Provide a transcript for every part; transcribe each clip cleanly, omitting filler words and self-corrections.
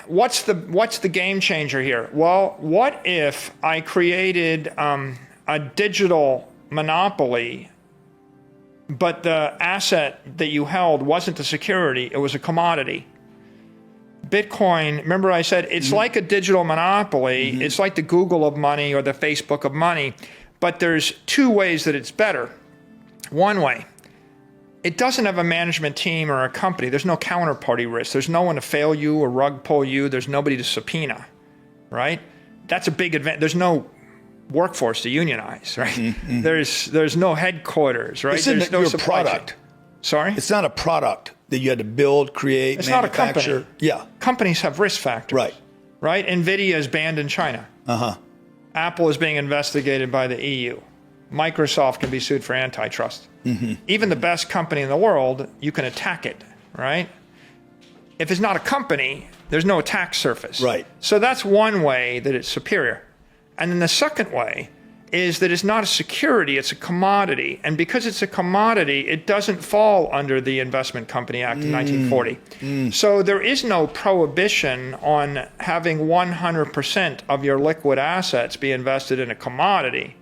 what's the game changer here? Well, what if I created a digital monopoly, but the asset that you held wasn't a security, it was a commodity? Bitcoin, remember I said, it's like a digital monopoly. It's like the Google of money or the Facebook of money, but there's two ways that it's better. One way, it doesn't have a management team or a company. There's no counterparty risk. There's no one to fail you or rug pull you. There's nobody to subpoena, right? That's a big advantage. There's no workforce to unionize, right? There's no headquarters, right? Isn't There's it no your supply product? chain. Sorry? It's not a product that you had to build, create, It's manufacture. not a company. Yeah. Companies have risk factors. Right. Right? NVIDIA is banned in China. Apple is being investigated by the EU. Microsoft can be sued for antitrust. Even the best company in the world, you can attack it, right? If it's not a company, there's no attack surface. Right. So that's one way that it's superior. And then the second way is that it's not a security, it's a commodity. And because it's a commodity, it doesn't fall under the Investment Company Act of 1940. So there is no prohibition on having 100% of your liquid assets be invested in a commodity.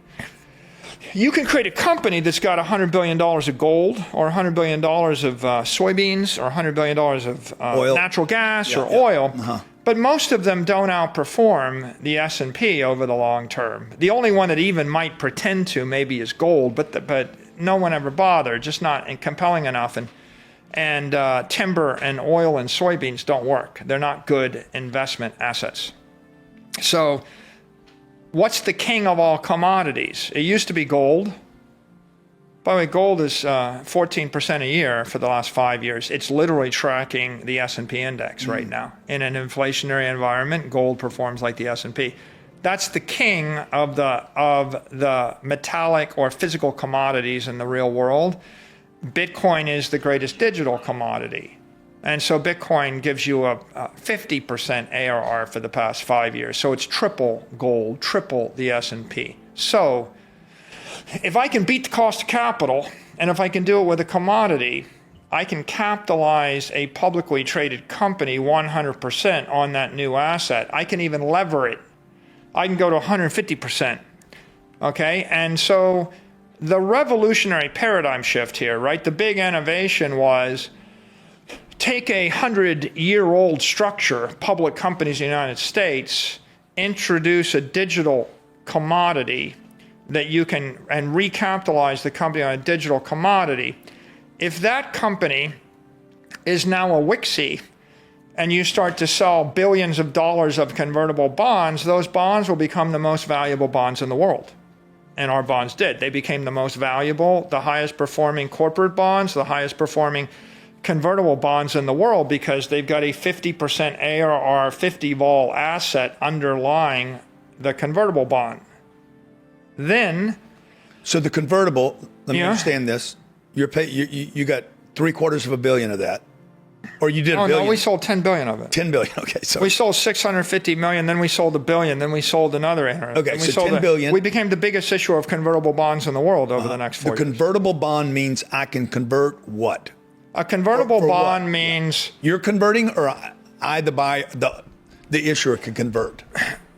You can create a company that's got $100 billion of gold or $100 billion of soybeans or $100 billion of oil. Natural gas or oil. But most of them don't outperform the S&P over the long term. The only one that even might pretend to maybe is gold, but no one ever bothered, just not compelling enough. And timber and oil and soybeans don't work. They're not good investment assets. So what's the king of all commodities? It used to be gold. By the way, gold is 14% a year for the last 5 years. It's literally tracking the S&P index right now. In an inflationary environment, gold performs like the S&P. That's the king of the metallic or physical commodities in the real world. Bitcoin is the greatest digital commodity. And so Bitcoin gives you a 50% ARR for the past 5 years. So it's triple gold, triple the S&P. So if I can beat the cost of capital, and if I can do it with a commodity, I can capitalize a publicly traded company 100% on that new asset. I can even lever it. I can go to 150%. Okay? And so the revolutionary paradigm shift here, right? The big innovation was take a 100-year-old structure, public companies in the United States, introduce a digital commodity that you can, and recapitalize the company on a digital commodity. If that company is now a Wixie and you start to sell billions of dollars of convertible bonds, those bonds will become the most valuable bonds in the world. And our bonds did. They became the most valuable, the highest performing corporate bonds, the highest performing convertible bonds in the world, because they've got a 50% ARR, 50 vol asset underlying the convertible bond. Then, so the convertible, let me understand this. You got $750 million of that, or you did a billion? No, we sold 10 billion of it. 10 billion. Okay, so we sold 650 million, then we sold $1 billion, then we sold another 800. Okay, so 10 billion. We became the biggest issuer of convertible bonds in the world over the next 4 years. The convertible bond means I can convert what? A convertible bond what? means you're converting, or I the buyer, the issuer can convert.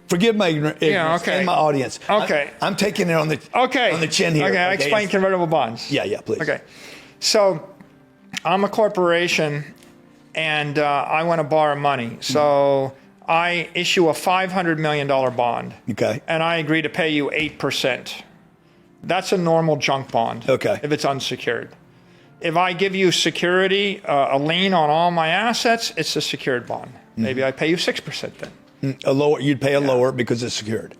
Forgive my ignorance and my audience. Okay. I'm taking it on the chin here. Okay, I explain convertible bonds. Yeah, please. Okay. So I'm a corporation and I want to borrow money. So I issue a $500 million bond. Okay. And I agree to pay you 8%. That's a normal junk bond. Okay. If it's unsecured. If I give you security, a lien on all my assets, it's a secured bond. Maybe I pay you 6% then. You'd pay a lower because it's secured.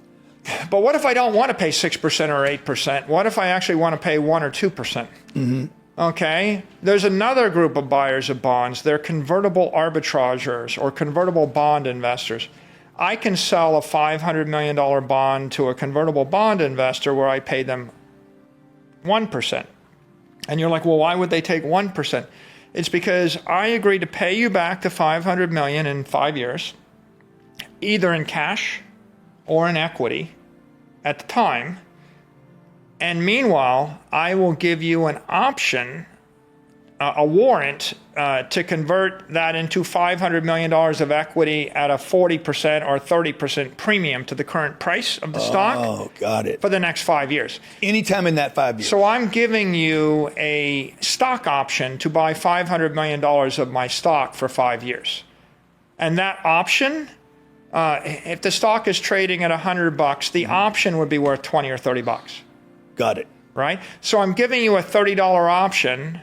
But what if I don't want to pay 6% or 8%? What if I actually want to pay 1 or 2%? Okay. There's another group of buyers of bonds. They're convertible arbitrageurs or convertible bond investors. I can sell a $500 million bond to a convertible bond investor where I pay them 1%. And you're like, well, why would they take 1%? It's because I agree to pay you back the $500 million in 5 years, either in cash or in equity at the time. And meanwhile, I will give you an option a warrant to convert that into $500 million of equity at a 40% or 30% premium to the current price of the stock. Oh, got it. For the next 5 years. Anytime in that 5 years. So I'm giving you a stock option to buy $500 million of my stock for 5 years. And that option, if the stock is trading at $100, the option would be worth 20 or $30. Got it. Right? So I'm giving you a $30 option,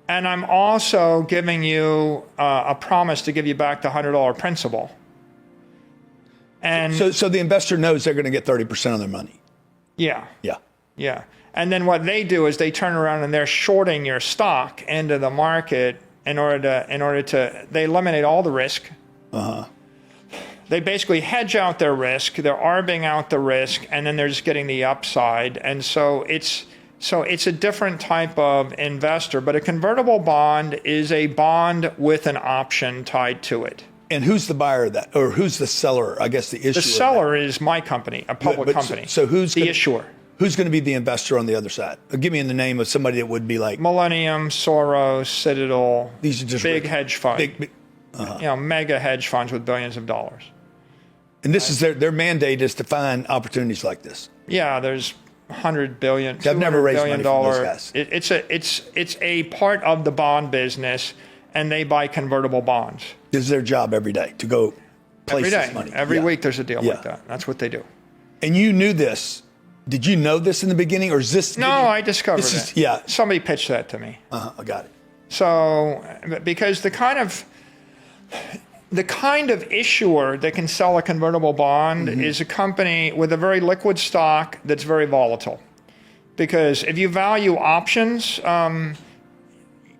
and I'm also giving you a promise to give you back the $100 principal. And so the investor knows they're going to get 30% of their money. Yeah. Yeah. Yeah. And then what they do is they turn around and they're shorting your stock into the market in order to they eliminate all the risk. They basically hedge out their risk, they're arbing out the risk, and then they're just getting the upside. And so it's a different type of investor, but a convertible bond is a bond with an option tied to it. And who's the buyer of that? Or who's the seller? I guess the issuer. The seller is my company, a public company. So who's the issuer? Who's going to be the investor on the other side? Give me the name of somebody that would be like Millennium, Soros, Citadel. These are just big hedge funds. Big, mega hedge funds with billions of dollars. And this is their mandate is to find opportunities like this. Yeah, there's $100 billion. I've never raised money from those guys. It's a part of the bond business, and they buy convertible bonds. This is their job every day to go place every day. this money. Every week there's a deal like that. That's what they do. And you knew this. Did you know this in the beginning, or is this? No, I discovered it. Yeah, somebody pitched that to me. I got it. So, because the kind of issuer that can sell a convertible bond is a company with a very liquid stock that's very volatile. Because if you value options,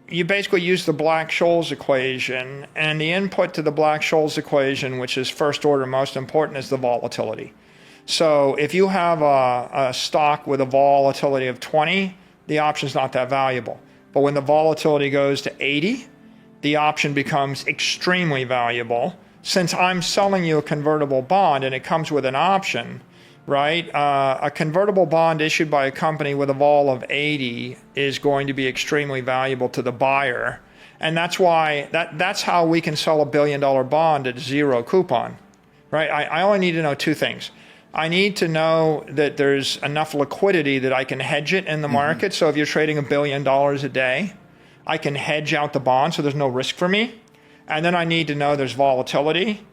you basically use the Black-Scholes equation, and the input to the Black-Scholes equation, which is first order most important, is the volatility. So if you have a stock with a volatility of 20, the option's not that valuable. But when the volatility goes to 80, the option becomes extremely valuable. Since I'm selling you a convertible bond and it comes with an option, right? A convertible bond issued by a company with a vol of 80 is going to be extremely valuable to the buyer. And that's why that's how we can sell $1 billion bond at 0 coupon, right? I only need to know two things. I need to know that there's enough liquidity that I can hedge it in the market. So if you're trading $1 billion a day, I can hedge out the bond so there's no risk for me. And then I need to know there's volatility.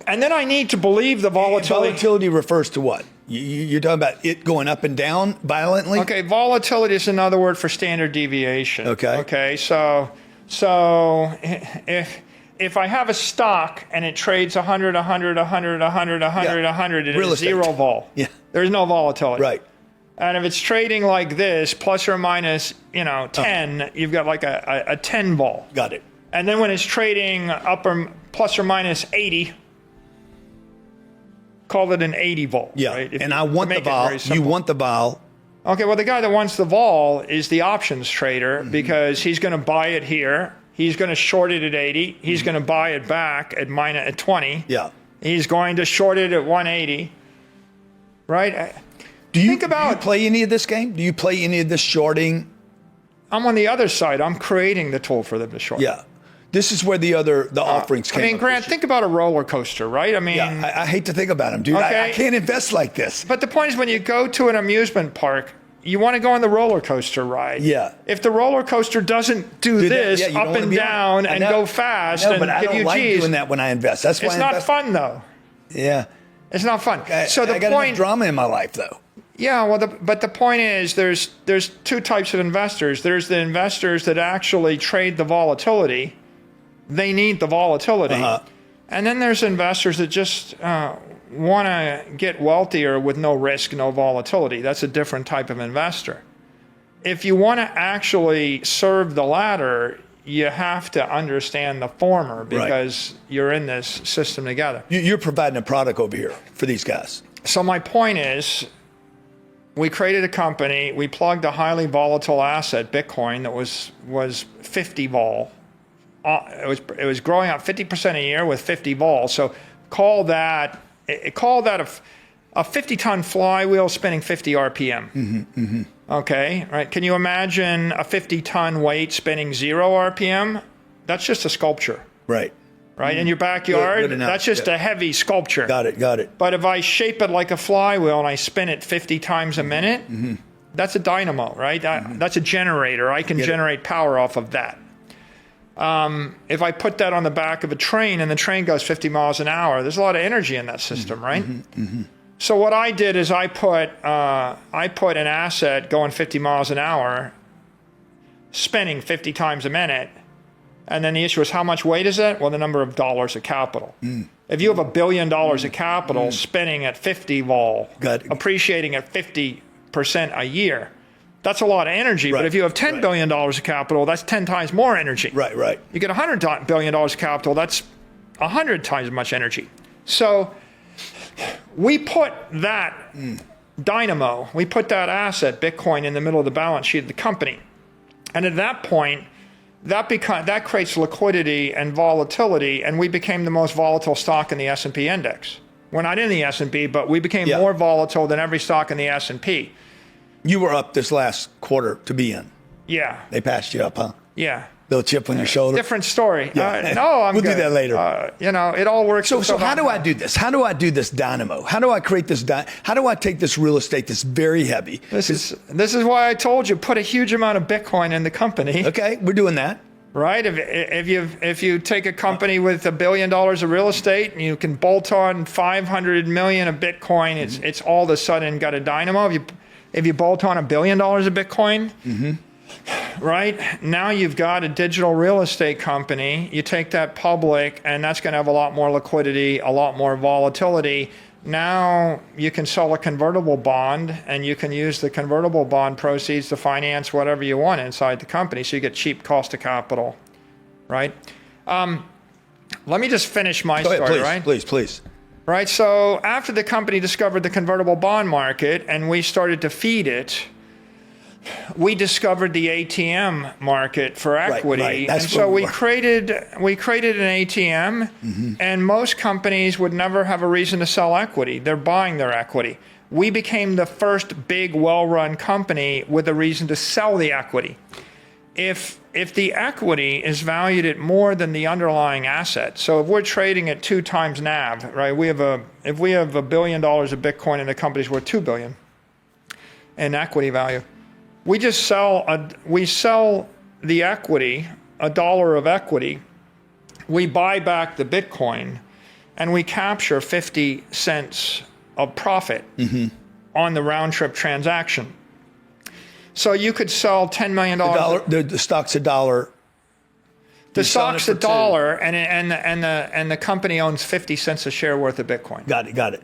And then I need to believe the volatility. Volatility refers to what? You're talking about it going up and down violently? Okay, volatility is another word for standard deviation. Okay. So if I have a stock and it trades 100, 100, 100, 100, 100, 100, it is 0 vol. Yeah. There's no volatility. Right. And if it's trading like this, plus or minus, 10, you've got like a 10 vol. Got it. And then when it's trading plus or minus 80, call it an 80 vol. Yeah. Right? And I want the vol. You want the vol. Okay, well, the guy that wants the vol is the options trader because he's going to buy it here. He's going to short it at 80. He's going to buy it back at 20. Yeah. He's going to short it at 180. Right? Do you play any of this game? Do you play any of this shorting? I'm on the other side. I'm creating the tool for them to short. Yeah. This is where the offerings came. I mean, Grant, think about a roller coaster, right? I mean, I hate to think about them, dude. Okay. I can't invest like this. But the point is, when you go to an amusement park, you want to go on the roller coaster ride. Yeah. If the roller coaster doesn't do this up and down and go fast and but I give don't you like G's, doing that when I invest. That's why it's not fun though. Yeah. It's not fun. So I got enough drama in my life though. Yeah, well, but the point is, there's two types of investors. There's the investors that actually trade the volatility. They need the volatility. And then there's investors that just want to get wealthier with no risk, no volatility. That's a different type of investor. If you want to actually serve the latter, you have to understand the former because you're in this system together. You're providing a product over here for these guys. So my point is, we created a company. We plugged a highly volatile asset, Bitcoin, that was 50 vol. It was growing up 50% a year with 50 vol. So call that a 50-ton flywheel spinning 50 RPM. Okay, right? Can you imagine a 50-ton weight spinning 0 RPM? That's just a sculpture. Right. Right, in your backyard, Good that's just a heavy sculpture. Got it. But if I shape it like a flywheel and I spin it 50 times a minute, that's a dynamo, right? That's a generator. I can generate power off of that. If I put that on the back of a train and the train goes 50 miles an hour, there's a lot of energy in that system, right? So what I did is I put an asset going 50 miles an hour, spinning 50 times a minute, and then the issue is how much weight is it? Well, the number of dollars of capital. If you have $1 billion of capital spinning at 50 vol, appreciating at 50% a year, that's a lot of energy. But if you have $10 billion of capital, that's 10 times more energy. Right. You get $100 billion of capital, that's 100 times as much energy. So we put that dynamo, we put that asset, Bitcoin, in the middle of the balance sheet of the company. And at that point, that creates liquidity and volatility, and we became the most volatile stock in the S&P index. We're not in the S&P, but we became more volatile than every stock in the S&P. You were up this last quarter to be in. Yeah. They passed you up, huh? Yeah. Little chip on your shoulder. Different story. Yeah. No, I'm We'll good. do that later. It all works. So how do I do this? How do I do this dynamo? How do I create this? How do I take this real estate that's very heavy? This is why I told you, put a huge amount of Bitcoin in the company. Okay, we're doing that. Right? If you take a company with $1 billion of real estate and you can bolt on 500 million of Bitcoin, it's all of a sudden got a dynamo. If you bolt on $1 billion of Bitcoin, right? Now you've got a digital real estate company. You take that public, and that's going to have a lot more liquidity, a lot more volatility. Now you can sell a convertible bond, and you can use the convertible bond proceeds to finance whatever you want inside the company. So you get cheap cost of capital, right? Let me just finish my story, please, right? Please. Right. So after the company discovered the convertible bond market and we started to feed it, we discovered the ATM market for equity. Right. And so we created an ATM, and most companies would never have a reason to sell equity. They're buying their equity. We became the first big, well-run company with a reason to sell the equity. If the equity is valued at more than the underlying asset, so if we're trading at 2 times NAV, right? If we have $1 billion of Bitcoin and the company's worth $2 billion in equity value, we sell the equity, $1 of equity. We buy back the Bitcoin, and we capture 50 cents of profit on the round trip transaction. So you could sell $10 million. The stock's $1. The stock's $1, and the company owns 50 cents a share worth of Bitcoin. Got it.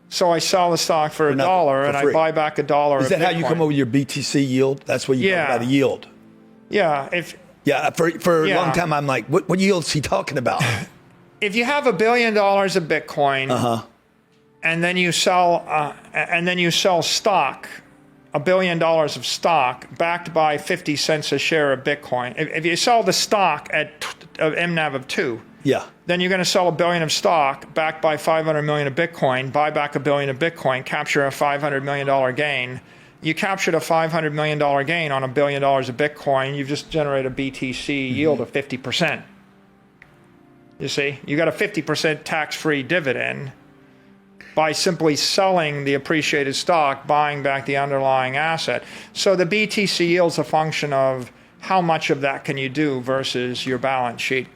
So I sell the stock for $1, and I buy back $1 of Bitcoin. Is that how you come up with your BTC yield? That's what you talk about, the yield. Yeah. For a long time, I'm like, what yield is he talking about? If you have $1 billion of Bitcoin, and then you sell stock, $1 billion of stock backed by 50 cents a share of Bitcoin. If you sell the stock at MNAV of 2, then you're going to sell $1 billion of stock backed by 500 million of Bitcoin, buy back $1 billion of Bitcoin, capture a $500 million gain. You captured a $500 million gain on $1 billion of Bitcoin. You've just generated a BTC yield of 50%. You see, you got a 50% tax-free dividend by simply selling the appreciated stock, buying back the underlying asset. So the BTC yield's a function of how much of that can you do versus your balance sheet.